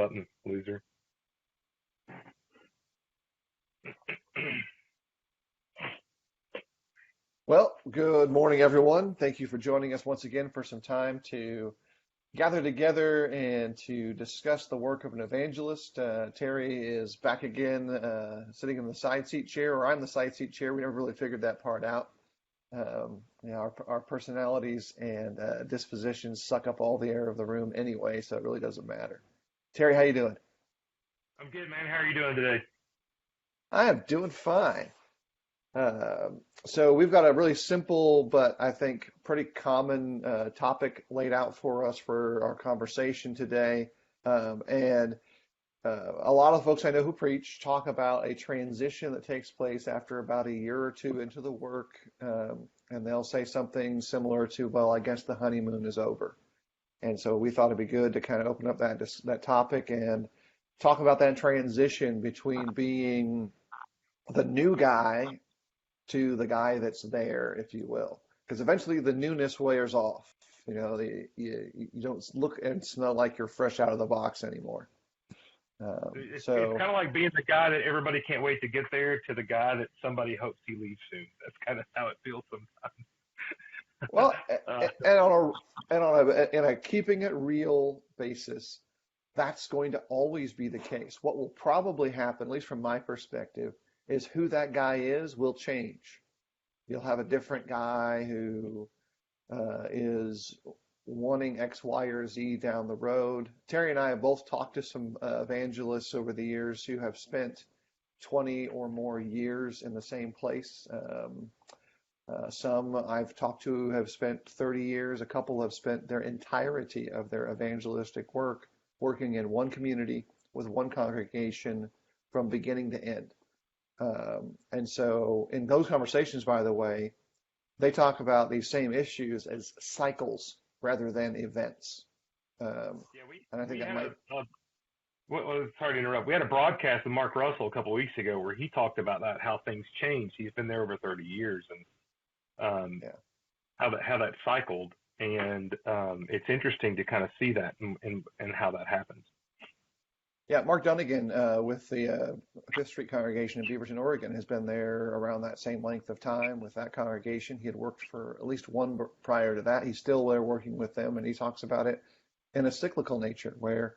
button, loser. Well, good morning, everyone. Thank you for joining us once again for some time to gather together and to discuss the work of an evangelist. Terry is back again, sitting in the side seat chair, or I'm the side seat chair. We never really figured that part out. Our personalities and dispositions suck up all the air of the room anyway, so it really doesn't matter. Terry, how you doing? I'm good, man. How are you doing today? I am doing fine. So we've got a really simple, but I think pretty common topic laid out for us for our conversation today. And a lot of folks I know who preach talk about a transition that takes place after about a year or two into the work. And they'll say something similar to, well, I guess the honeymoon is over. And so we thought it'd be good to kind of open up that topic and talk about that transition between being the new guy to the guy that's there, if you will, because eventually the newness wears off. You know, you don't look and smell like you're fresh out of the box anymore. It's kind of like being the guy that everybody can't wait to get there to the guy that somebody hopes he leaves soon. That's kind of how it feels sometimes. Well, in a keeping it real basis, that's going to always be the case. What will probably happen, at least from my perspective, is who that guy is will change. You'll have a different guy who is wanting X, Y, or Z down the road. Terry and I have both talked to some evangelists over the years who have spent 20 or more years in the same place. Some I've talked to have spent 30 years. A couple have spent their entirety of their evangelistic work working in one community with one congregation from beginning to end. And so in those conversations, by the way, they talk about these same issues as cycles rather than events. And I think that might. Sorry to interrupt. We had a broadcast with Mark Russell a couple of weeks ago where he talked about that, how things changed. He's been there over 30 years and how that cycled. And it's interesting to kind of see that and how that happens. Yeah, Mark Dunnigan with the Fifth Street congregation in Beaverton, Oregon, has been there around that same length of time with that congregation. He had worked for at least one prior to that. He's still there working with them, and he talks about it in a cyclical nature where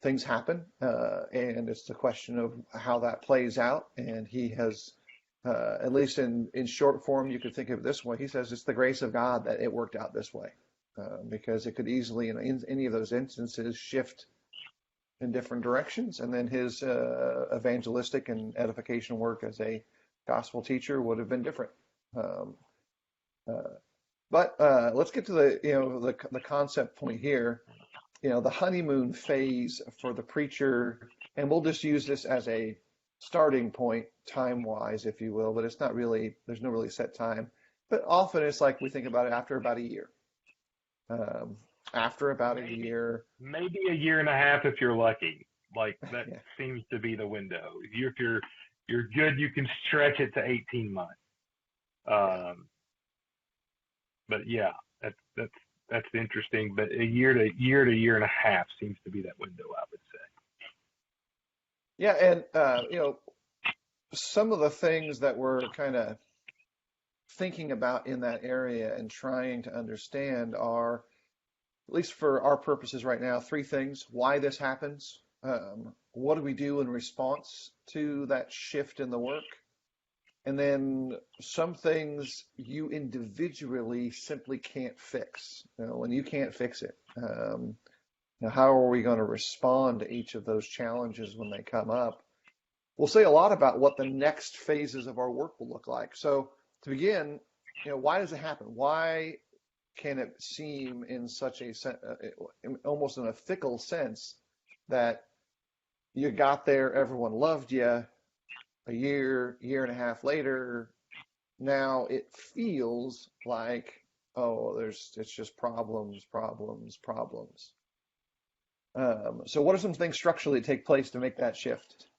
things happen, and it's the question of how that plays out. And he has, at least in short form, you could think of it this way. He says it's the grace of God that it worked out this way, because it could easily, in any of those instances, shift in different directions, and then his evangelistic and edification work as a gospel teacher would have been different. But let's get to the concept point here. The honeymoon phase for the preacher, and we'll just use this as a starting point time-wise, if you will, but it's not really, there's no really set time. But often it's like we think about it after about a year. After about a year, maybe a year and a half if you're lucky. Like that seems to be the window. If you're good, you can stretch it to 18 months. But yeah, that's interesting. But a year to year and a half seems to be that window, I would say. Yeah, and some of the things that we're kind of thinking about in that area and trying to understand are, at least for our purposes right now, three things: why this happens, what do we do in response to that shift in the work, and then some things you individually simply can't fix. When you can't fix it, how are we going to respond to each of those challenges when they come up? We'll say a lot about what the next phases of our work will look like. So to begin, why does it happen? Why can it seem in such almost in a fickle sense that you got there, everyone loved you, a year and a half later, now it feels like, it's just problems. So what are some things structurally that take place to make that shift?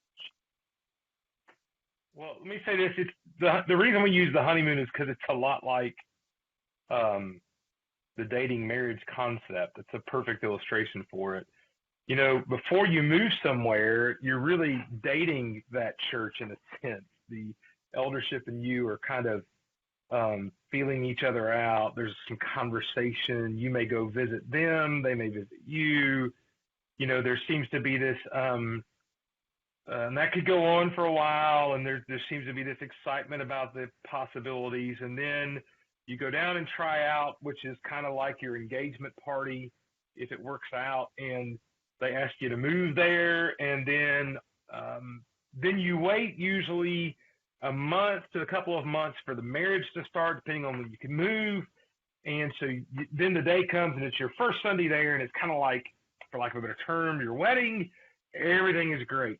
Well, let me say this. It's the reason we use the honeymoon is because it's a lot like the dating marriage concept. It's a perfect illustration for it. before you move somewhere, you're really dating that church in a sense. The eldership and you are kind of feeling each other out. There's some conversation. You may go visit them. They may visit you. There seems to be this, and that could go on for a while. And there seems to be this excitement about the possibilities. And then you go down and try out, which is kind of like your engagement party, if it works out. And they ask you to move there. And then you wait usually a month to a couple of months for the marriage to start, depending on when you can move. And so then the day comes and it's your first Sunday there, and it's kind of like, for lack of a better term, your wedding. Everything is great.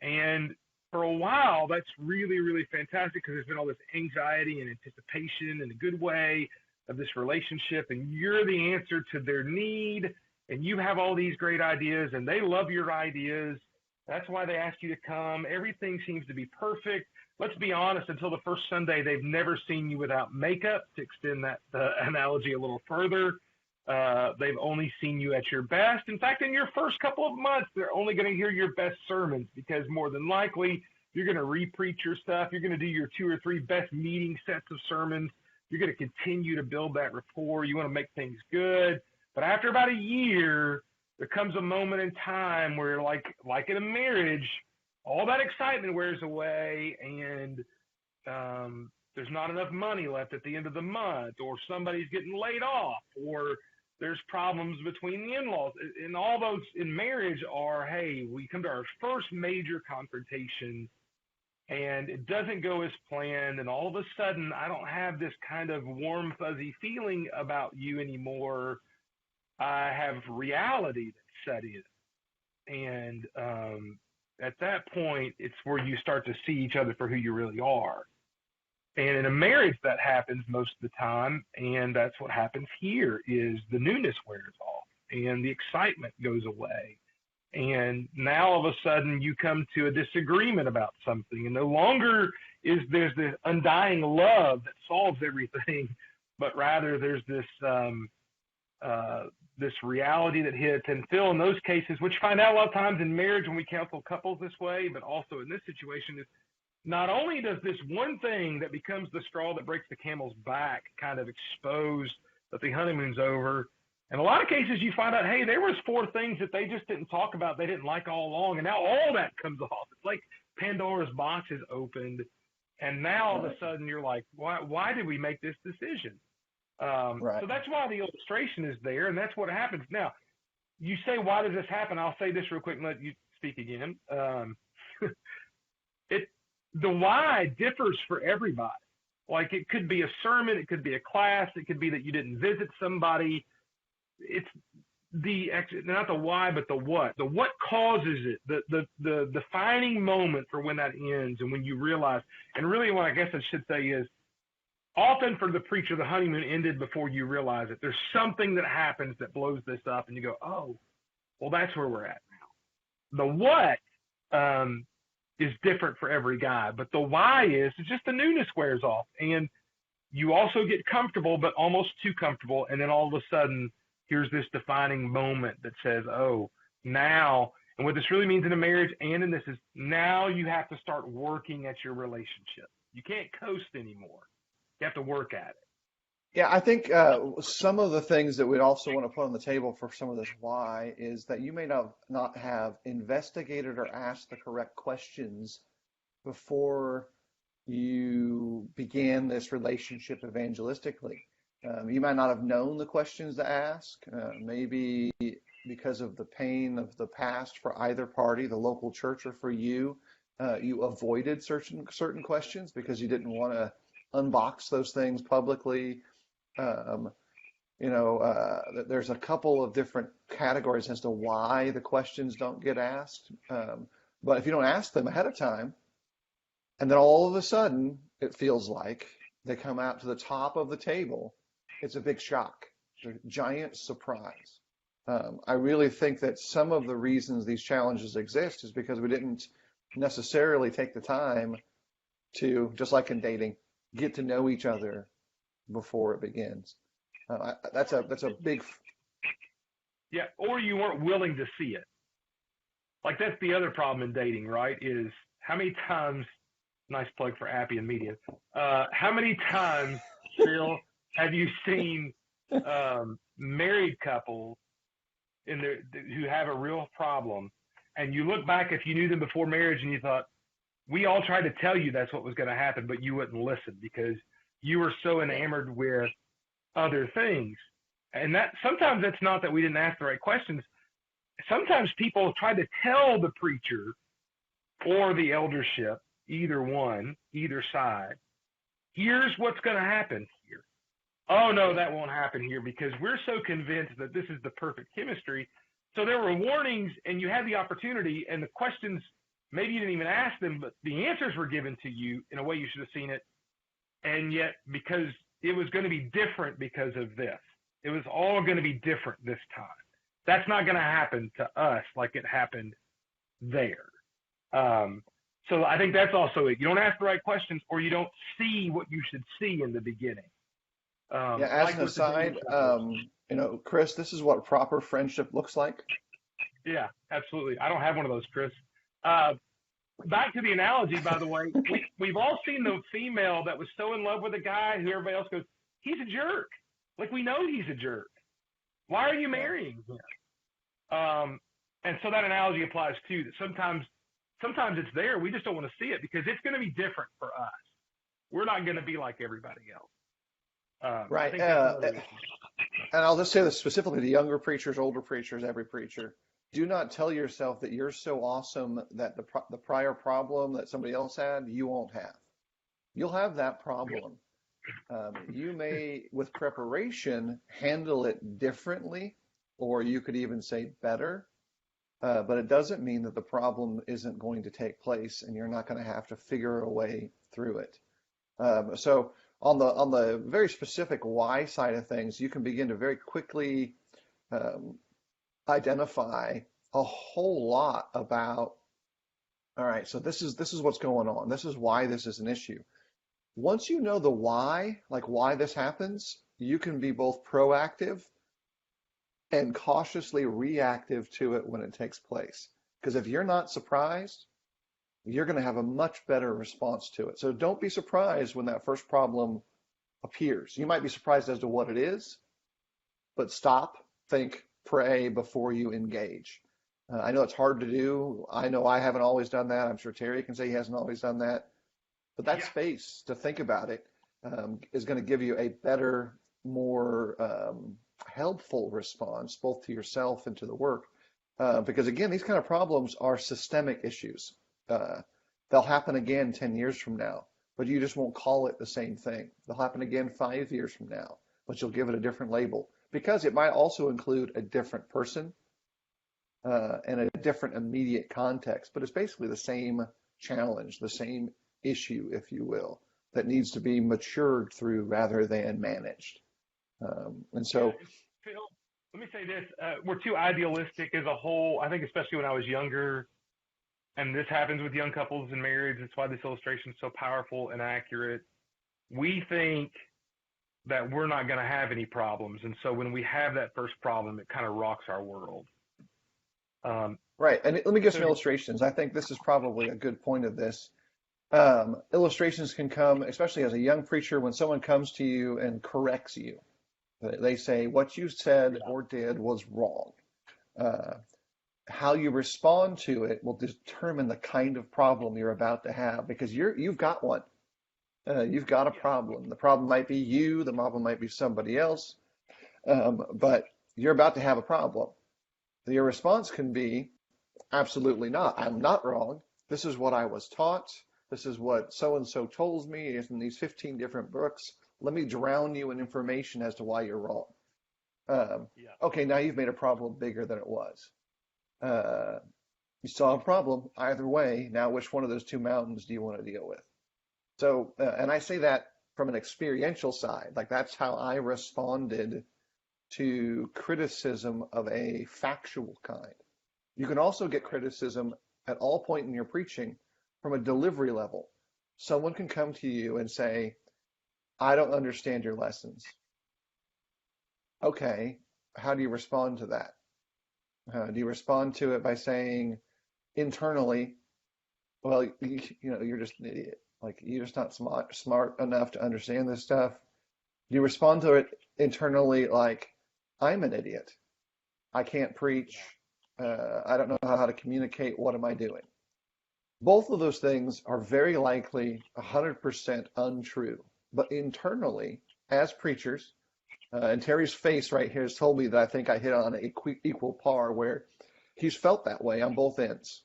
And for a while, that's really, really fantastic because there's been all this anxiety and anticipation in a good way of this relationship, and you're the answer to their need, and you have all these great ideas, and they love your ideas. That's why they ask you to come. Everything seems to be perfect. Let's be honest, until the first Sunday, they've never seen you without makeup, to extend that analogy a little further. They've only seen you at your best. In fact, in your first couple of months, they're only going to hear your best sermons, because more than likely, you're going to re-preach your stuff. You're going to do your 2 or 3 best meeting sets of sermons. You're going to continue to build that rapport. You want to make things good. But after about a year, there comes a moment in time where, like in a marriage, all that excitement wears away, and there's not enough money left at the end of the month, or somebody's getting laid off, or there's problems between the in-laws. And all those in marriage are, hey, we come to our first major confrontation, and it doesn't go as planned, and all of a sudden, I don't have this kind of warm, fuzzy feeling about you anymore. I have reality that's set in. And at that point, it's where you start to see each other for who you really are. And in a marriage, that happens most of the time, and that's what happens here, is the newness wears off, and the excitement goes away. And now all of a sudden you come to a disagreement about something, and no longer is there's this undying love that solves everything, but rather there's this this reality that hits. And Phil, in those cases, which you find out a lot of times in marriage when we counsel couples this way, but also in this situation, is not only does this one thing that becomes the straw that breaks the camel's back kind of expose that the honeymoon's over. In a lot of cases, you find out, hey, there was 4 things that they just didn't talk about, they didn't like all along, and now all that comes off. It's like Pandora's box is opened, and now all of a sudden you're like, why did we make this decision? Right. So that's why the illustration is there, and that's what happens. Now, you say, why does this happen? I'll say this real quick and let you speak again. The why differs for everybody. Like, it could be a sermon, it could be a class, it could be that you didn't visit somebody. It's not the why, but the what. The what causes it, the defining moment for when that ends and when you realize. And really what I guess I should say is, often for the preacher, the honeymoon ended before you realize it. There's something that happens that blows this up, and you go, oh, well, that's where we're at now. The what is different for every guy, but the why is just the newness wears off, and you also get comfortable, but almost too comfortable, and then all of a sudden, here's this defining moment that says, oh, now, and what this really means in a marriage and in this is, now you have to start working at your relationship. You can't coast anymore. You have to work at it. Yeah, I think some of the things that we'd also want to put on the table for some of this why is that you may not have investigated or asked the correct questions before you began this relationship evangelistically. You might not have known the questions to ask, maybe because of the pain of the past for either party, the local church or for you. You avoided certain questions because you didn't want to unbox those things publicly. There's a couple of different categories as to why the questions don't get asked. But if you don't ask them ahead of time, and then all of a sudden, it feels like they come out to the top of the table, it's a big shock. It's a giant surprise. I really think that some of the reasons these challenges exist is because we didn't necessarily take the time to, just like in dating, get to know each other before it begins. That's a big Yeah, or you weren't willing to see it. Like that's the other problem in dating, right? Is how many times, nice plug for Appy and Media, how many times, Phil, have you seen married couples who have a real problem, and you look back if you knew them before marriage and you thought, we all tried to tell you that's what was going to happen, but you wouldn't listen because you were so enamored with other things. And that sometimes it's not that we didn't ask the right questions. Sometimes people try to tell the preacher or the eldership, either one, either side, here's what's going to happen here. Oh, no, that won't happen here because we're so convinced that this is the perfect chemistry. So there were warnings and you had the opportunity and the questions, maybe you didn't even ask them, but the answers were given to you in a way you should have seen it. And yet, because it was going to be different because of this, it was all going to be different this time. That's not going to happen to us like it happened there. So I think that's also it. You don't ask the right questions or you don't see what you should see in the beginning. Yeah, as an aside, Chris, this is what proper friendship looks like. Yeah, absolutely. I don't have one of those, Chris. Back to the analogy, by the way, we've all seen the female that was so in love with a guy who everybody else goes, he's a jerk. Like, we know he's a jerk. Why are you marrying him? And so that analogy applies too, that sometimes it's there. We just don't want to see it because it's going to be different for us. We're not going to be like everybody else. Right. And I'll just say this specifically to younger preachers, older preachers, every preacher. Do not tell yourself that you're so awesome that the prior problem that somebody else had, you won't have. You'll have that problem. You may, with preparation, handle it differently, or you could even say better. But it doesn't mean that the problem isn't going to take place and you're not going to have to figure a way through it. So on the very specific why side of things, you can begin to very quickly identify a whole lot about, all right, so this is what's going on. This is why this is an issue. Once you know the why, like why this happens, you can be both proactive and cautiously reactive to it when it takes place. Because if you're not surprised, you're going to have a much better response to it. So don't be surprised when that first problem appears. You might be surprised as to what it is, but stop, think, pray before you engage. I know it's hard to do. I know I haven't always done that. I'm sure Terry can say he hasn't always done that. But that space to think about it is going to give you a better, more helpful response, both to yourself and to the work. Because again, these kind of problems are systemic issues. They'll happen again 10 years from now, but you just won't call it the same thing. They'll happen again 5 years from now, but you'll give it a different label because it might also include a different person and a different immediate context, but it's basically the same challenge, the same issue, if you will, that needs to be matured through rather than managed. And so, Phil, let me say this. We're too idealistic as a whole. I think especially when I was younger, and this happens with young couples and marriage. That's why this illustration is so powerful and accurate. We think that we're not going to have any problems. And so when we have that first problem, it kind of rocks our world. Right. And let me give some illustrations. I think this is probably a good point of this. Illustrations can come, especially as a young preacher, when someone comes to you and corrects you. They say what you said or did was wrong. How you respond to it will determine the kind of problem you're about to have because you've got one. You've got a problem. The problem might be you. The problem might be somebody else. But you're about to have a problem. Your response can be, absolutely not. I'm not wrong. This is what I was taught. This is what so-and-so told me in these 15 different books. Let me drown you in information as to why you're wrong. Okay, now you've made a problem bigger than it was. You saw a problem either way. Now, which one of those two mountains do you want to deal with? So, and I say that from an experiential side, like that's how I responded to criticism of a factual kind. You can also get criticism at all point in your preaching from a delivery level. Someone can come to you and say, I don't understand your lessons. Okay, how do you respond to that? Do you respond to it by saying internally, well, you're just an idiot. Like, you're just not smart enough to understand this stuff. Do you respond to it internally like, I'm an idiot. I can't preach. I don't know how to communicate. What am I doing? Both of those things are very likely 100% untrue. But internally, as preachers, and Terry's face right here has told me that I think I hit on an equal par where he's felt that way on both ends.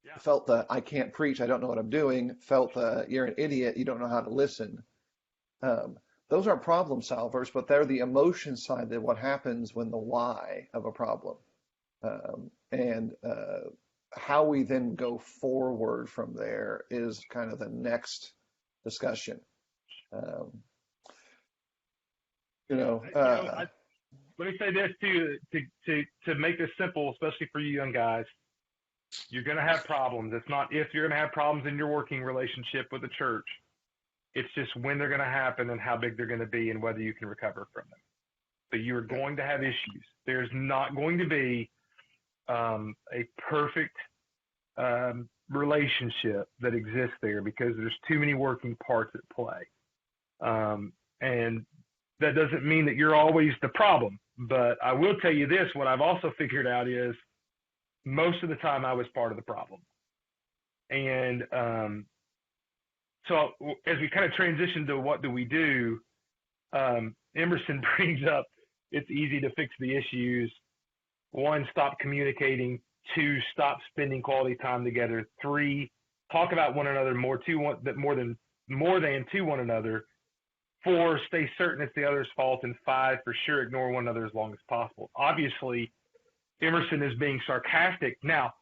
Yeah. Felt the I can't preach, I don't know what I'm doing. Felt the you're an idiot, you don't know how to listen. Those aren't problem solvers, but they're the emotion side of what happens when the why of a problem. And how we then go forward from there is kind of the next discussion. Let me say this too, to make this simple, especially for you young guys. You're going to have problems. It's not if you're going to have problems in your working relationship with the church. It's just when they're going to happen and how big they're going to be and whether you can recover from them. But you are going to have issues. There's not going to be a perfect relationship that exists there because there's too many working parts at play. And that doesn't mean that you're always the problem. But I will tell you this, what I've also figured out is most of the time I was part of the problem. And so as we kind of transition to what do we do, Emerson brings up, it's easy to fix the issues. 1, stop communicating. 2, stop spending quality time together. 3, talk about one another more than to one another. 4, stay certain it's the other's fault. And 5, for sure, ignore one another as long as possible. Obviously, Emerson is being sarcastic. Now,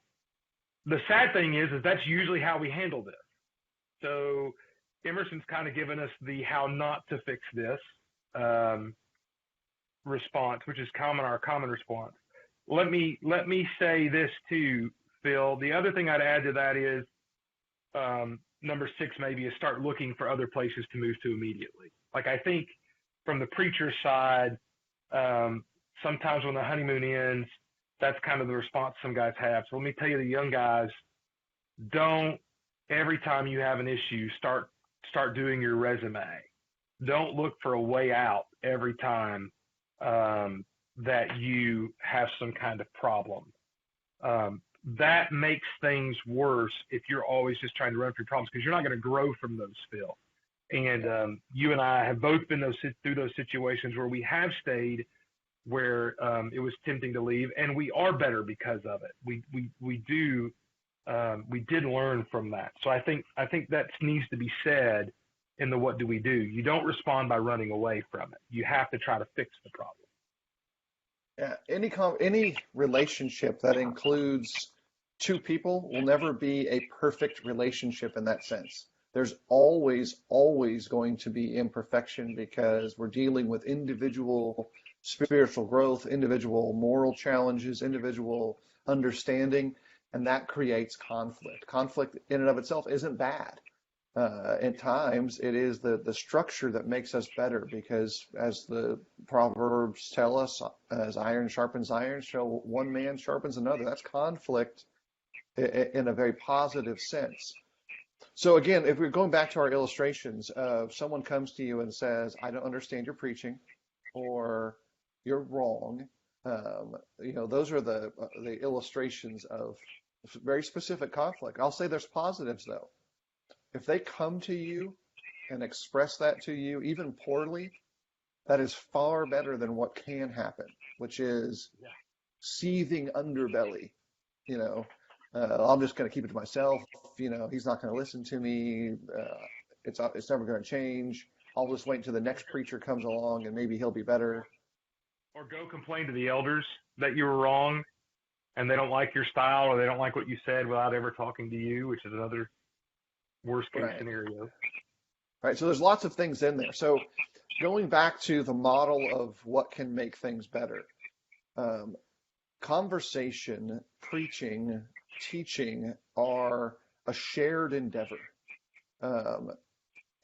the sad thing is that's usually how we handle this. So Emerson's kind of given us the how not to fix this response, which is our common response. Let me say this too, Phil. The other thing I'd add to that is number 6 maybe is start looking for other places to move to immediately. Like I think from the preacher side, sometimes when the honeymoon ends, that's kind of the response some guys have. So let me tell you, the young guys, don't every time you have an issue, start doing your resume. Don't look for a way out every time that you have some kind of problem. That makes things worse if you're always just trying to run through problems because you're not going to grow from those, Phil. And you and I have both been through those situations where we have stayed where it was tempting to leave, and we are better because of it. We did learn from that. So I think that needs to be said in the what do we do. You don't respond by running away from it. You have to try to fix the problem. Yeah, any relationship that includes 2 people will never be a perfect relationship in that sense. There's always going to be imperfection because we're dealing with individual spiritual growth, individual moral challenges, individual understanding, and that creates conflict. Conflict in and of itself isn't bad. At times, it is the structure that makes us better because, as the Proverbs tell us, as iron sharpens iron, so one man sharpens another. That's conflict in a very positive sense. So again, if we're going back to our illustrations of someone comes to you and says, I don't understand your preaching, or you're wrong, those are the illustrations of very specific conflict. I'll say there's positives though. If they come to you and express that to you, even poorly, that is far better than what can happen, which is seething underbelly. I'm just going to keep it to myself. He's not going to listen to me. It's never going to change. I'll just wait until the next preacher comes along and maybe he'll be better. Or go complain to the elders that you were wrong and they don't like your style or they don't like what you said without ever talking to you, which is another worst case scenario. Right. So there's lots of things in there. So going back to the model of what can make things better, conversation, preaching, teaching are a shared endeavor.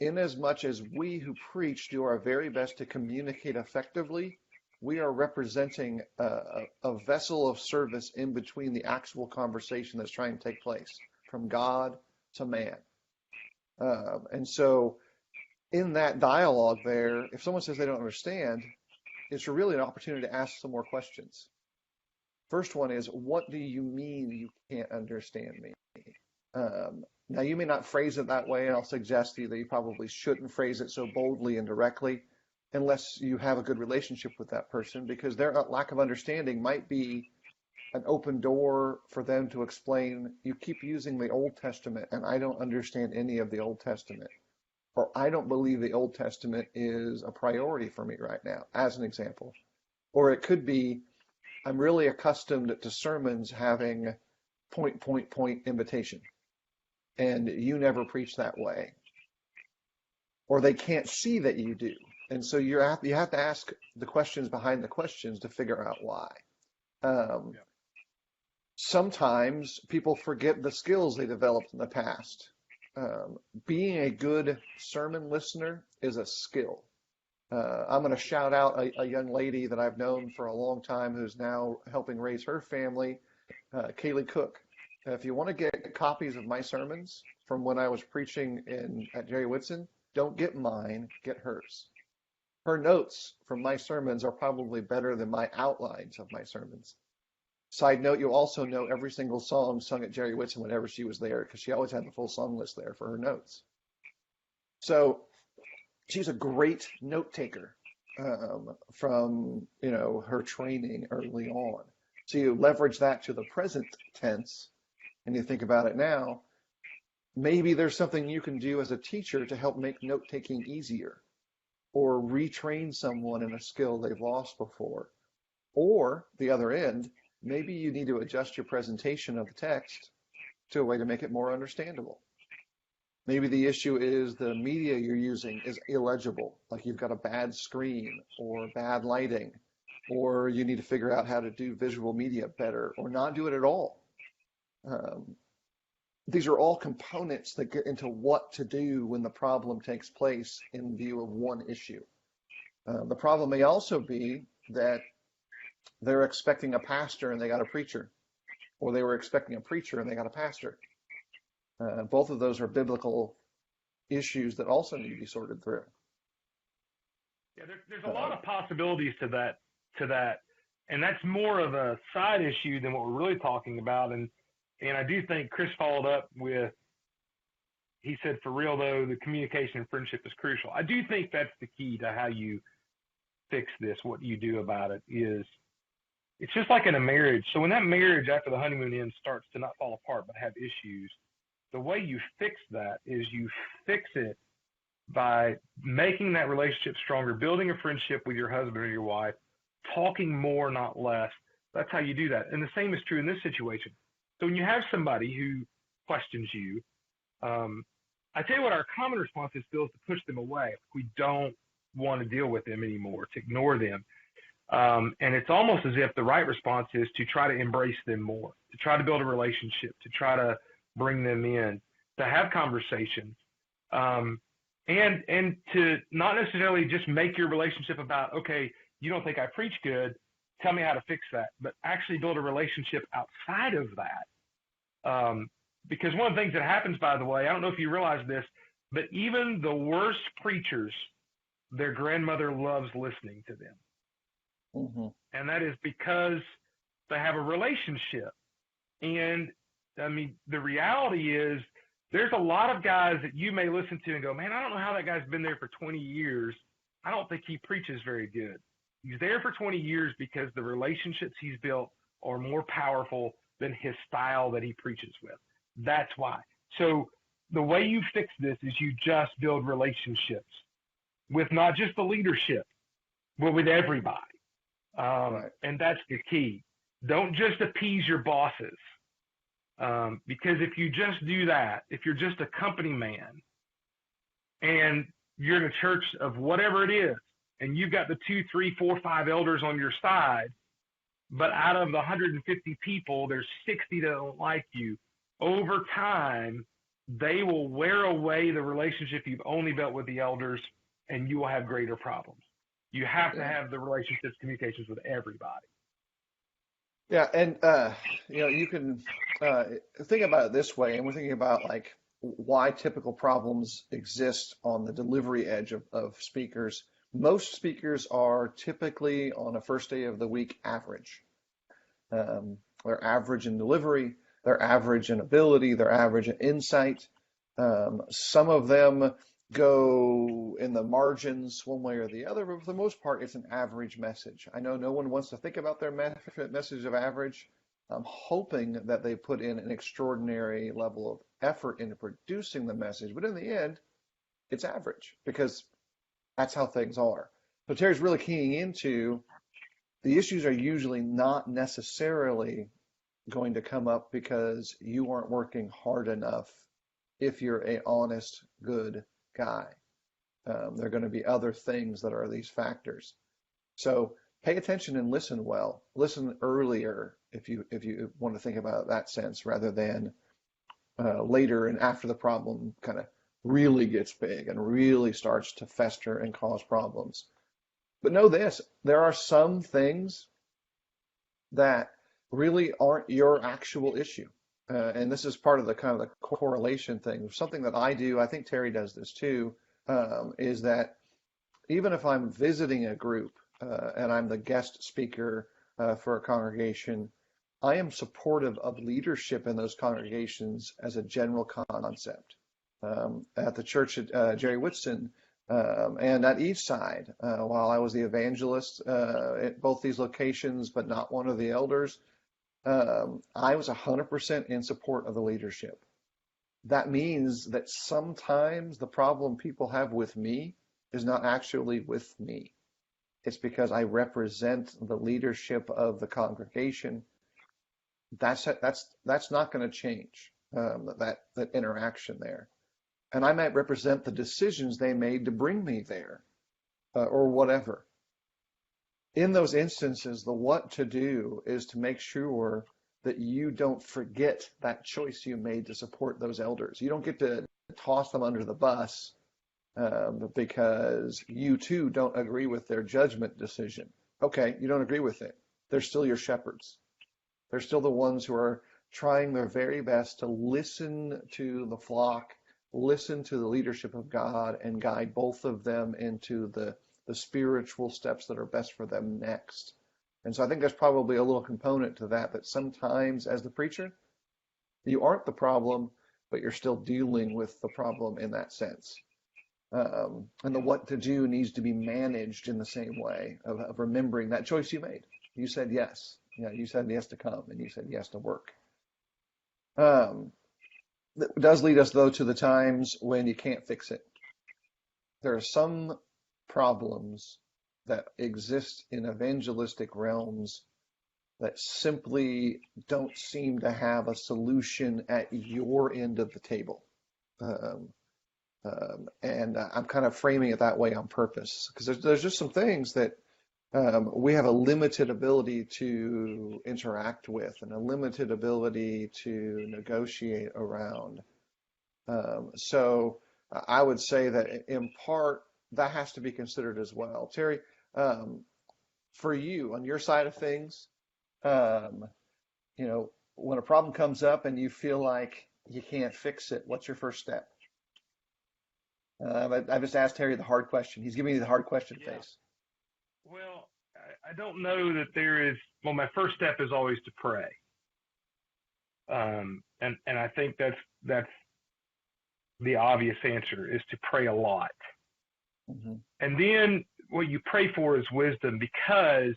In as much as we who preach do our very best to communicate effectively, we are representing a vessel of service in between the actual conversation that's trying to take place from God to man. And so in that dialogue there, if someone says they don't understand, it's really an opportunity to ask some more questions. First one is, what do you mean you can't understand me? Now, you may not phrase it that way, and I'll suggest to you that you probably shouldn't phrase it so boldly and directly unless you have a good relationship with that person, because their lack of understanding might be an open door for them to explain, you keep using the Old Testament, and I don't understand any of the Old Testament. Or I don't believe the Old Testament is a priority for me right now, as an example. Or it could be, I'm really accustomed to sermons having point invitation, and you never preach that way. Or they can't see that you do. And so you have to ask the questions behind the questions to figure out why. Sometimes people forget the skills they developed in the past. Being a good sermon listener is a skill. I'm going to shout out a young lady that I've known for a long time who's now helping raise her family, Kaylee Cook. If you want to get copies of my sermons from when I was preaching at Jerry Whitson, don't get mine, get hers. Her notes from my sermons are probably better than my outlines of my sermons. Side note, you'll also know every single song sung at Jerry Whitson whenever she was there, because she always had the full song list there for her notes. So she's a great note taker from her training early on. So you leverage that to the present tense, and you think about it now. Maybe there's something you can do as a teacher to help make note taking easier, or retrain someone in a skill they've lost before. Or the other end, maybe you need to adjust your presentation of the text to a way to make it more understandable. Maybe the issue is the media you're using is illegible, like you've got a bad screen or bad lighting, or you need to figure out how to do visual media better or not do it at all. These are all components that get into what to do when the problem takes place in view of one issue. The problem may also be that they're expecting a pastor and they got a preacher, or they were expecting a preacher and they got a pastor. Both of those are biblical issues that also need to be sorted through. Yeah, there's a lot of possibilities to that, and that's more of a side issue than what we're really talking about. And I do think Chris followed up with, he said, for real though, the communication and friendship is crucial. I do think that's the key to how you fix this. What you do about it is, it's just like in a marriage. So when that marriage after the honeymoon ends starts to not fall apart but have issues, the way you fix that is you fix it by making that relationship stronger, building a friendship with your husband or your wife, talking more, not less. That's how you do that. And the same is true in this situation. So when you have somebody who questions you, I tell you what, our common response is still to push them away. We don't want to deal with them anymore, to ignore them. And it's almost as if the right response is to try to embrace them more, to try to build a relationship, to try to bring them in, to have conversations, and to not necessarily just make your relationship about, okay, you don't think I preach good, tell me how to fix that, but actually build a relationship outside of that. Because one of the things that happens, by the way, I don't know if you realize this, but even the worst preachers, their grandmother loves listening to them. Mm-hmm. And that is because they have a relationship. And I mean, the reality is there's a lot of guys that you may listen to and go, man, I don't know how that guy's been there for 20 years. I don't think he preaches very good. He's there for 20 years because the relationships he's built are more powerful than his style that he preaches with. That's why. So the way you fix this is you just build relationships with not just the leadership, but with everybody. Right. And that's the key. Don't just appease your bosses. Because if you just do that, if you're just a company man and you're in a church of whatever it is, and you've got the 2, 3, 4, 5 elders on your side, but out of the 150 people, there's 60 that don't like you, over time, they will wear away the relationship you've only built with the elders, and you will have greater problems. You have to have the relationships, communications with everybody. Yeah, and you can think about it this way, and we're thinking about like why typical problems exist on the delivery edge of speakers. Most speakers are typically on a first day of the week average. They're average in delivery, they're average in ability, they're average in insight. Some of them go in the margins one way or the other, but for the most part, it's an average message. I know no one wants to think about their message of average. I'm hoping that they put in an extraordinary level of effort into producing the message, but in the end, it's average because that's how things are. So Terry's really keying into the issues are usually not necessarily going to come up because you aren't working hard enough if you're an honest, good guy. There are going to be other things that are these factors. So pay attention and listen well. Listen earlier if you want to think about it that sense rather than later and after the problem kind of really gets big and really starts to fester and cause problems. But know this, there are some things that really aren't your actual issue. And this is part of the kind of the correlation thing. Something that I do, I think Terry does this too, is that even if I'm visiting a group and I'm the guest speaker for a congregation, I am supportive of leadership in those congregations as a general concept. At the church at Jerry Whitson and at Eastside, while I was the evangelist at both these locations, but not one of the elders, I was 100% in support of the leadership. That means that sometimes the problem people have with me is not actually with me. It's because I represent the leadership of the congregation. That's not going to change, that interaction there. And I might represent the decisions they made to bring me there or whatever. In those instances, the what to do is to make sure that you don't forget that choice you made to support those elders. You don't get to toss them under the bus because you too don't agree with their judgment decision. Okay, you don't agree with it. They're still your shepherds. They're still the ones who are trying their very best to listen to the flock, listen to the leadership of God, and guide both of them into the spiritual steps that are best for them next. And so I think there's probably a little component to that sometimes as the preacher, you aren't the problem, but you're still dealing with the problem in that sense. And the what to do needs to be managed in the same way of remembering that choice you made. You said yes. You said yes to come, and you said yes to work. That does lead us, though, to the times when you can't fix it. There are some problems that exist in evangelistic realms that simply don't seem to have a solution at your end of the table. And I'm kind of framing it that way on purpose because there's just some things that we have a limited ability to interact with and a limited ability to negotiate around. So I would say that in part, that has to be considered as well. Terry, for you, on your side of things, when a problem comes up and you feel like you can't fix it, what's your first step? I just asked Terry the hard question. He's giving you the hard question face. Well, I don't know that there is. Well, my first step is always to pray, and I think that's the obvious answer is to pray a lot. Mm-hmm. And then what you pray for is wisdom, because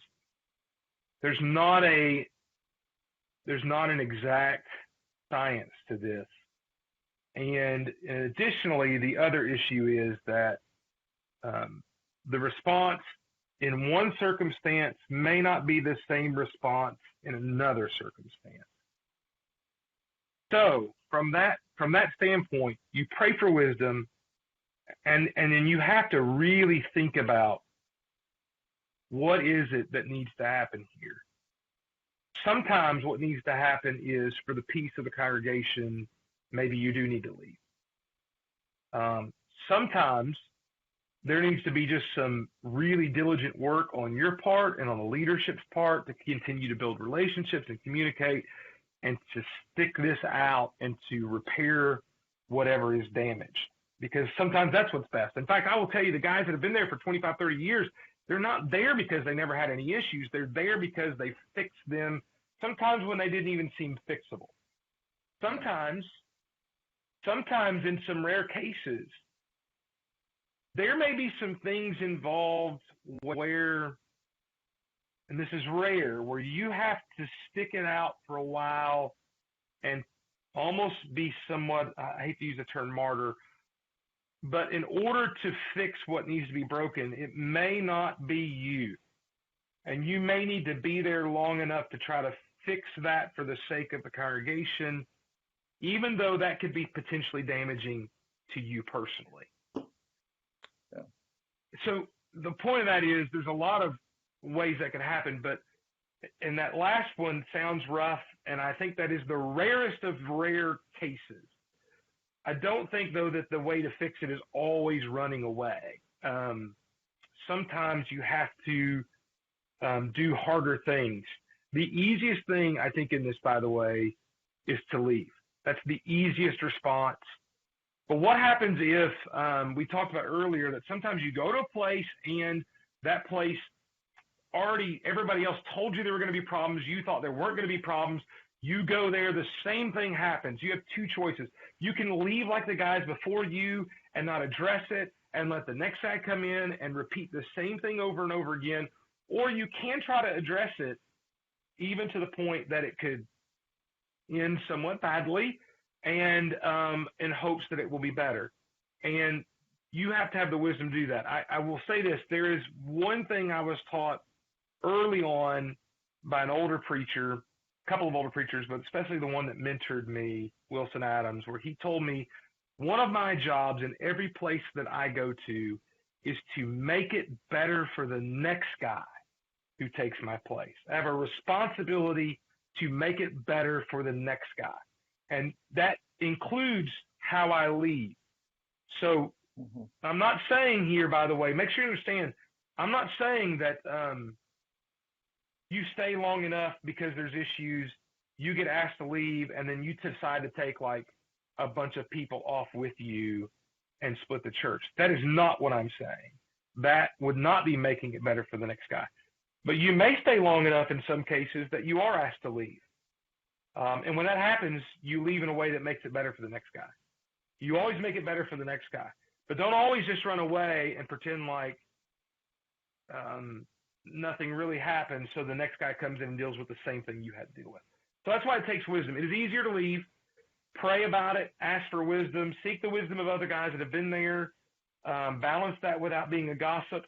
there's not an exact science to this. And additionally, the other issue is that the response in one circumstance may not be the same response in another circumstance. So from that standpoint, you pray for wisdom, and then you have to really think about what is it that needs to happen here. Sometimes what needs to happen is for the peace of the congregation, maybe you do need to leave. Sometimes there needs to be just some really diligent work on your part and on the leadership's part to continue to build relationships and communicate and to stick this out and to repair whatever is damaged. Because sometimes that's what's best. In fact, I will tell you, the guys that have been there for 25, 30 years, they're not there because they never had any issues. They're there because they fixed them sometimes when they didn't even seem fixable. Sometimes in some rare cases, there may be some things involved where, and this is rare, where you have to stick it out for a while and almost be somewhat, I hate to use the term martyr, but in order to fix what needs to be broken, it may not be you. And you may need to be there long enough to try to fix that for the sake of the congregation, even though that could be potentially damaging to you personally. Yeah. So the point of that is there's a lot of ways that can happen, but and that last one sounds rough, and I think that is the rarest of rare cases. I don't think, though, that the way to fix it is always running away. Sometimes you have to do harder things. The easiest thing, I think, in this, by the way, is to leave. That's the easiest response. But what happens if, we talked about earlier, that sometimes you go to a place and that place already, everybody else told you there were going to be problems. You thought there weren't going to be problems. You go there, the same thing happens. You have two choices. You can leave like the guys before you and not address it and let the next guy come in and repeat the same thing over and over again, or you can try to address it even to the point that it could end somewhat badly and in hopes that it will be better. And you have to have the wisdom to do that. I will say this. There is one thing I was taught early on by an older preacher, a couple of older preachers, but especially the one that mentored me, Wilson Adams, where he told me one of my jobs in every place that I go to is to make it better for the next guy who takes my place. I have a responsibility to make it better for the next guy. And that includes how I lead. So I'm not saying here, by the way, make sure you understand, I'm not saying that you stay long enough because there's issues, you get asked to leave, and then you decide to take like a bunch of people off with you and split the church. That is not what I'm saying. That would not be making it better for the next guy. But you may stay long enough in some cases that you are asked to leave. And when that happens, you leave in a way that makes it better for the next guy. You always make it better for the next guy. But don't always just run away and pretend like nothing really happened, so the next guy comes in and deals with the same thing you had to deal with. So that's why it takes wisdom. It is easier to leave. Pray about it. Ask for wisdom. Seek the wisdom of other guys that have been there. Balance that without being a gossip,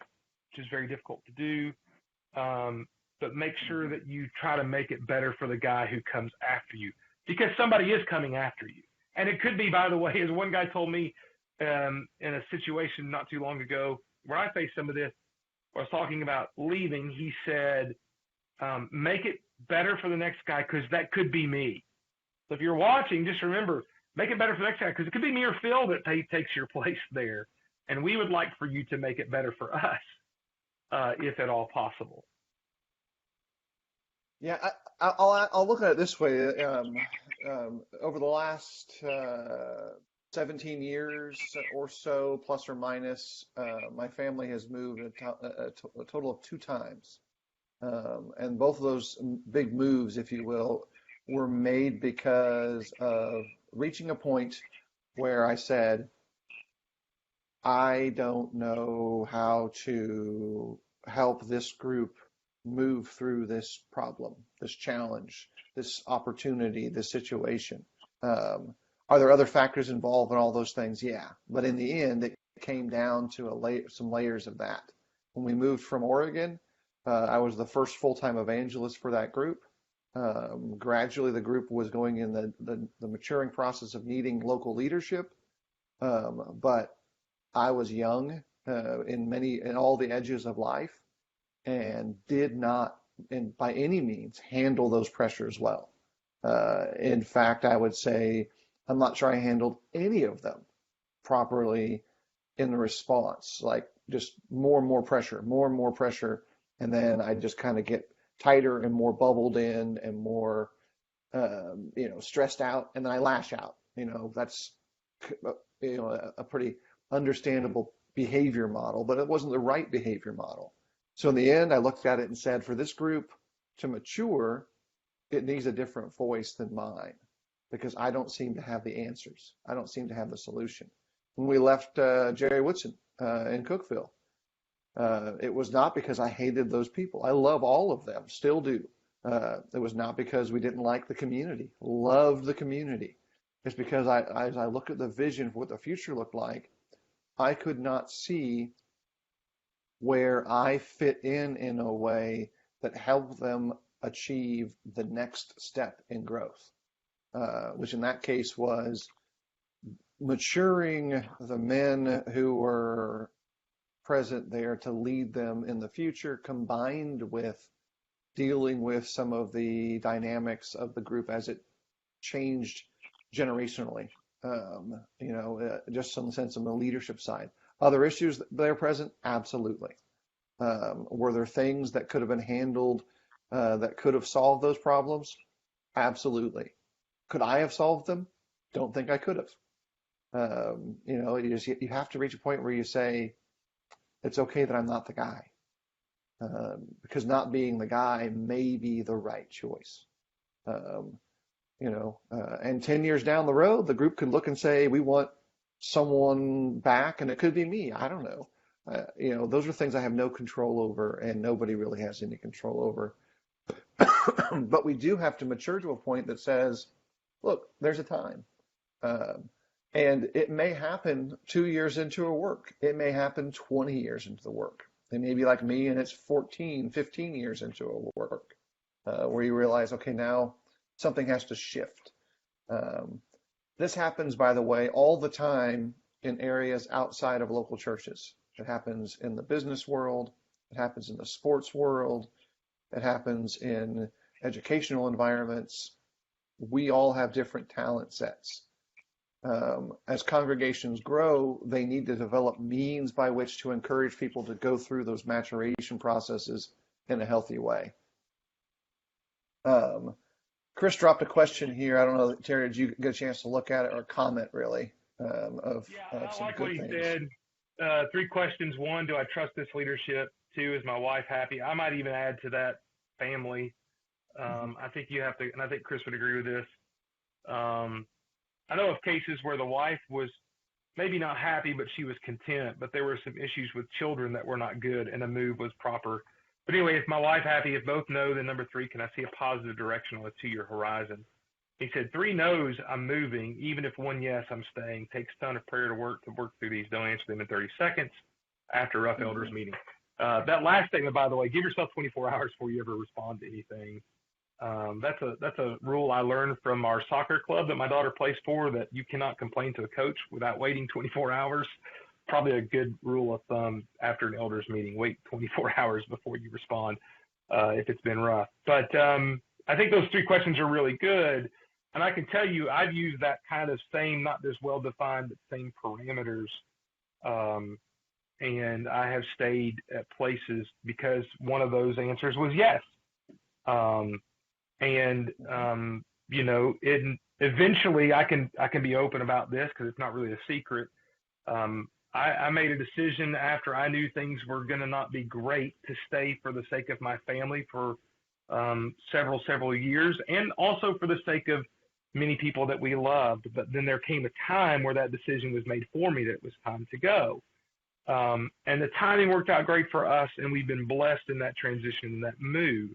which is very difficult to do. But make sure that you try to make it better for the guy who comes after you, because somebody is coming after you. And it could be, by the way, as one guy told me in a situation not too long ago where I faced some of this, I was talking about leaving. He said, make it better for the next guy, because that could be me. So if you're watching, just remember, make it better for the next guy, because it could be me or Phil that takes your place there. And we would like for you to make it better for us, if at all possible. Yeah, I'll look at it this way. Over the last 17 years or so, plus or minus, my family has moved a total of 2 times. And both of those big moves, if you will, were made because of reaching a point where I said, I don't know how to help this group move through this problem, this challenge, this opportunity, this situation. Are there other factors involved in all those things? Yeah. But in the end, it came down to some layers of that. When we moved from Oregon, I was the first full-time evangelist for that group. Gradually, the group was going in the maturing process of needing local leadership. But I was young in all the edges of life, and did not, by any means, handle those pressures well. In fact, I would say I'm not sure I handled any of them properly in the response. Like just more and more pressure, more and more pressure. And then I just kind of get tighter and more bubbled in and more, stressed out. And then I lash out. That's, a pretty understandable behavior model, but it wasn't the right behavior model. So in the end, I looked at it and said, for this group to mature, it needs a different voice than mine because I don't seem to have the answers. I don't seem to have the solution. When we left Jerry Woodson in Cookeville, it was not because I hated those people. I love all of them, still do. It was not because we didn't like the community, loved the community. It's because as I look at the vision for what the future looked like, I could not see where I fit in a way that helped them achieve the next step in growth, which in that case was maturing the men who were present there to lead them in the future, combined with dealing with some of the dynamics of the group as it changed generationally, just some sense of the leadership side. Other issues that are present? Absolutely. Were there things that could have been handled that could have solved those problems? Absolutely. Could I have solved them? Don't think I could have. You have to reach a point where you say, it's okay that I'm not the guy. Because not being the guy may be the right choice. And 10 years down the road, the group could look and say, we want someone back, and it could be me. I don't know. Those are things I have no control over, and nobody really has any control over. But we do have to mature to a point that says, look, there's a time. And it may happen 2 years into a work. It may happen 20 years into the work. It may be like me, and it's 14, 15 years into a work where you realize, okay, now something has to shift. This happens, by the way, all the time in areas outside of local churches. It happens in the business world. It happens in the sports world. It happens in educational environments. We all have different talent sets. As congregations grow, they need to develop means by which to encourage people to go through those maturation processes in a healthy way. Chris dropped a question here. I don't know, Terry, did you get a chance to look at it or comment really of some like good what he things? said. 3 questions. 1, do I trust this leadership? 2, is my wife happy? I might even add to that family. I think you have to, and I think Chris would agree with this. I know of cases where the wife was maybe not happy, but she was content, but there were some issues with children that were not good, and the move was proper. But anyway, if my wife happy, if both no, then number 3, can I see a positive direction on a 2-year horizon? He said 3 no's, I'm moving. Even if 1 yes, I'm staying. Takes a ton of prayer to work through these. Don't answer them in 30 seconds after a rough elders meeting. That last statement, by the way, give yourself 24 hours before you ever respond to anything. That's a rule I learned from our soccer club that my daughter plays for, that you cannot complain to a coach without waiting 24 hours. Probably a good rule of thumb after an elders meeting. Wait 24 hours before you respond if it's been rough. But I think those 3 questions are really good. And I can tell you I've used that kind of same, not this well-defined, but same parameters. And I have stayed at places because one of those answers was yes. Eventually I can be open about this because it's not really a secret. I made a decision after I knew things were going to not be great to stay for the sake of my family for several years, and also for the sake of many people that we loved. But then there came a time where that decision was made for me that it was time to go. And the timing worked out great for us, and we've been blessed in that transition, that move.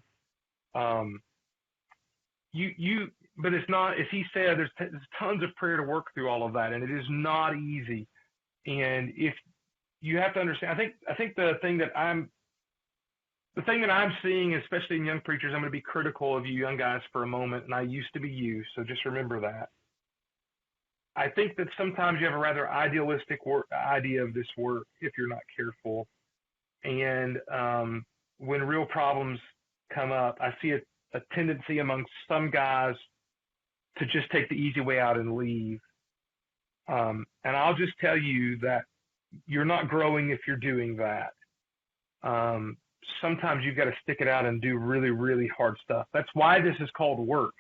But it's not, as he said, there's tons of prayer to work through all of that, and it is not easy. And if you have to understand, I think the thing that I'm seeing, especially in young preachers, I'm going to be critical of you young guys for a moment, and I used to be you, so just remember that. I think that sometimes you have a rather idealistic idea of this work if you're not careful. And when real problems come up, I see a tendency among some guys to just take the easy way out and leave. And I'll just tell you that you're not growing if you're doing that. Sometimes you've got to stick it out and do really, really hard stuff. That's why this is called work,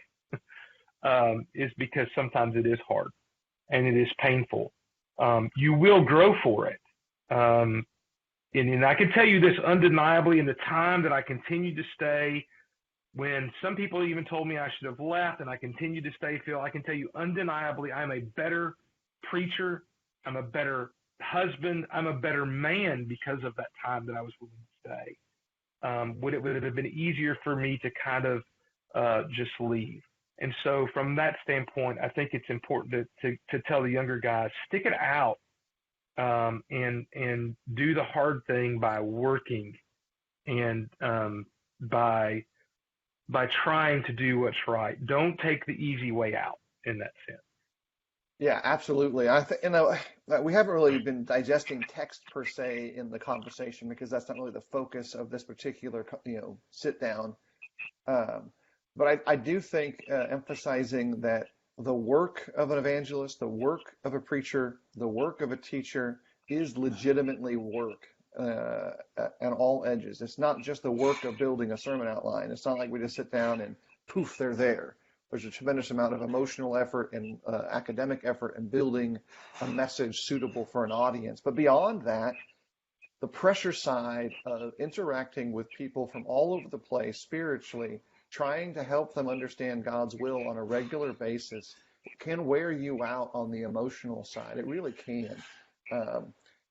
is because sometimes it is hard and it is painful. You will grow for it. And I can tell you this undeniably, in the time that I continued to stay, when some people even told me I should have left, and I continued to stay, Phil, I can tell you undeniably I'm a better preacher. I'm a better husband. I'm a better man because of that time that I was willing to stay. Would it have been easier for me to kind of just leave? And so from that standpoint, I think it's important to tell the younger guys, stick it out, and do the hard thing by working and by trying to do what's right. Don't take the easy way out in that sense. Yeah, absolutely. I think, we haven't really been digesting text per se in the conversation because that's not really the focus of this particular, sit down. But I do think emphasizing that the work of an evangelist, the work of a preacher, the work of a teacher is legitimately work on all edges. It's not just the work of building a sermon outline. It's not like we just sit down and poof, they're there. There's a tremendous amount of emotional effort and academic effort in building a message suitable for an audience. But beyond that, the pressure side of interacting with people from all over the place spiritually, trying to help them understand God's will on a regular basis, can wear you out on the emotional side. It really can.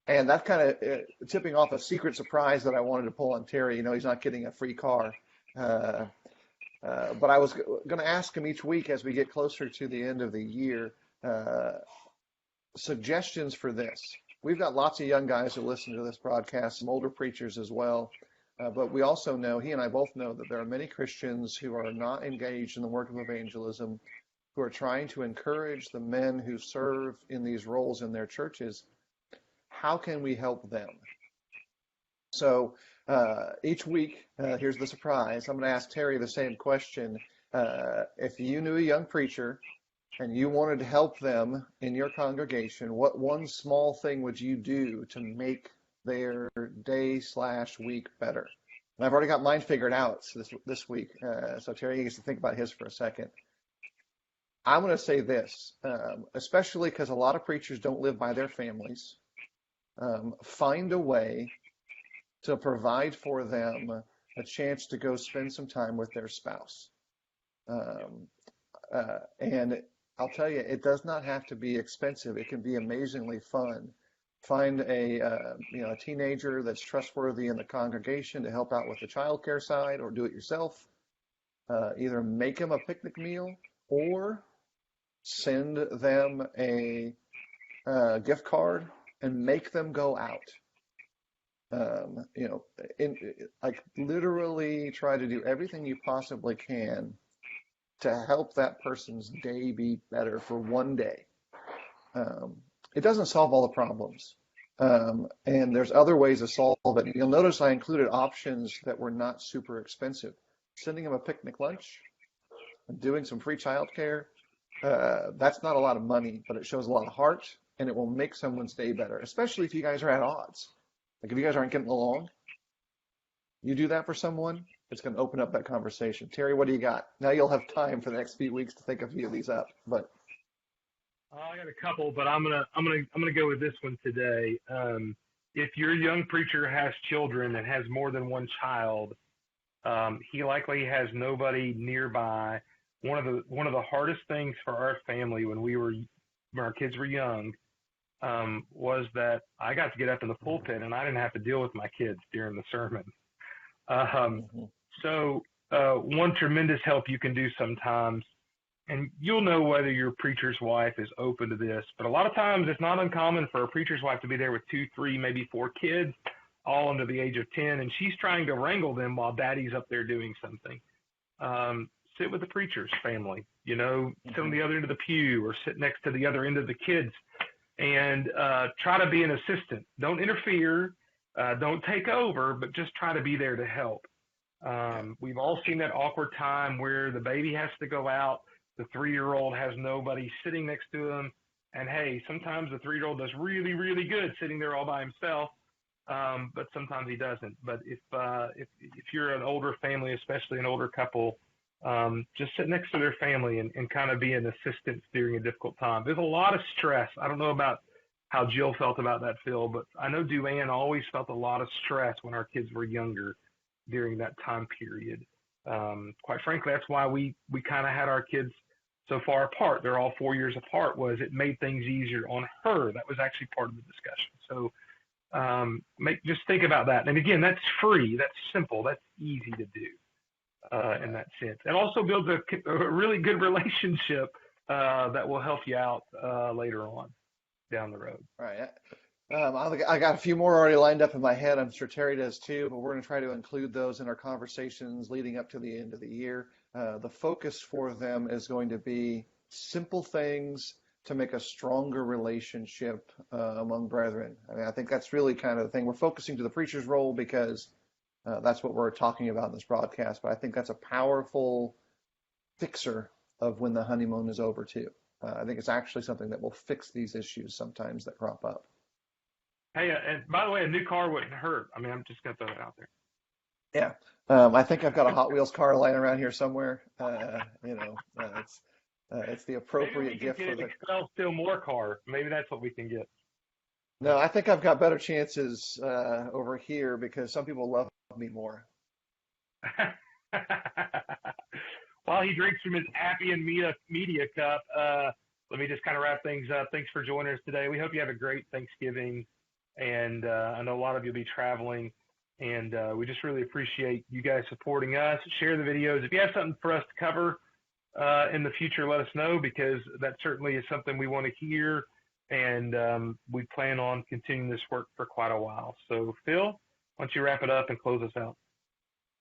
And that kind of tipping off a secret surprise that I wanted to pull on Terry. He's not getting a free car. But I was going to ask him each week as we get closer to the end of the year, suggestions for this. We've got lots of young guys who listen to this broadcast, some older preachers as well. But we also know, he and I both know, that there are many Christians who are not engaged in the work of evangelism, who are trying to encourage the men who serve in these roles in their churches. How can we help them? So each week, here's the surprise. I'm going to ask Terry the same question. If you knew a young preacher and you wanted to help them in your congregation, what one small thing would you do to make their day/week better? And I've already got mine figured out this week. So Terry gets to think about his for a second. I'm going to say this, especially because a lot of preachers don't live by their families. Find a way to provide for them a chance to go spend some time with their spouse. And I'll tell you, it does not have to be expensive. It can be amazingly fun. Find a teenager that's trustworthy in the congregation to help out with the childcare side, or do it yourself. Either make them a picnic meal or send them a gift card and make them go out. Literally try to do everything you possibly can to help that person's day be better for one day. It doesn't solve all the problems. And there's other ways to solve it. You'll notice I included options that were not super expensive. Sending them a picnic lunch, doing some free childcare. That's not a lot of money, but it shows a lot of heart, and it will make someone's day better, especially if you guys are at odds. Like if you guys aren't getting along, you do that for someone, it's going to open up that conversation. Terry, what do you got? Now you'll have time for the next few weeks to think a few of these up. But I got a couple, but I'm gonna go with this one today. If your young preacher has children and has more than one child, he likely has nobody nearby. One of the hardest things for our family when our kids were young was that I got to get up in the pulpit and I didn't have to deal with my kids during the sermon. So one tremendous help you can do sometimes, and you'll know whether your preacher's wife is open to this, but a lot of times it's not uncommon for a preacher's wife to be there with 2, 3, maybe 4 kids, all under the age of 10, and she's trying to wrangle them while daddy's up there doing something. Sit with the preacher's family, sit on the other end of the pew or sit next to the other end of the kids and try to be an assistant. Don't interfere, don't take over, but just try to be there to help. We've all seen that awkward time where the baby has to go out, the 3-year-old has nobody sitting next to him, And hey, sometimes the 3-year-old does really, really good sitting there all by himself, but sometimes he doesn't. But if you're an older family, especially an older couple, just sit next to their family and kind of be an assistance during a difficult time. There's a lot of stress. I don't know about how Jill felt about that, Phil, but I know Duane always felt a lot of stress when our kids were younger during that time period. Quite frankly, that's why we kind of had our kids so far apart. They're all 4 years apart. Was it made things easier on her? That was actually part of the discussion. So just think about that. And again, that's free. That's simple. That's easy to do in that sense. And also builds a really good relationship that will help you out later on down the road. Right. I got a few more already lined up in my head. I'm sure Terry does too, but we're going to try to include those in our conversations leading up to the end of the year. The focus for them is going to be simple things to make a stronger relationship among brethren. I mean, I think that's really kind of the thing. We're focusing to the preacher's role because that's what we're talking about in this broadcast, but I think that's a powerful fixer of when the honeymoon is over too. I think it's actually something that will fix these issues sometimes that crop up. Hey, and by the way, a new car wouldn't hurt. I mean, I'm just going to throw that out there. Yeah. I think I've got a Hot Wheels car lying around here somewhere. It's the appropriate gift for the. Excel still more car. Maybe that's what we can get. No, I think I've got better chances over here because some people love me more. While he drinks from his Appian media cup, let me just kind of wrap things up. Thanks for joining us today. We hope you have a great Thanksgiving. And I know a lot of you will be traveling. And we just really appreciate you guys supporting us. Share the videos. If you have something for us to cover in the future, let us know, because that certainly is something we want to hear. And we plan on continuing this work for quite a while. So, Phil, why don't you wrap it up and close us out?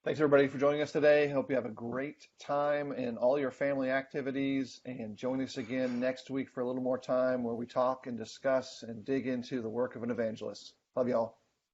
Thanks, everybody, for joining us today. Hope you have a great time in all your family activities, and join us again next week for a little more time where we talk and discuss and dig into the work of an evangelist. Love y'all.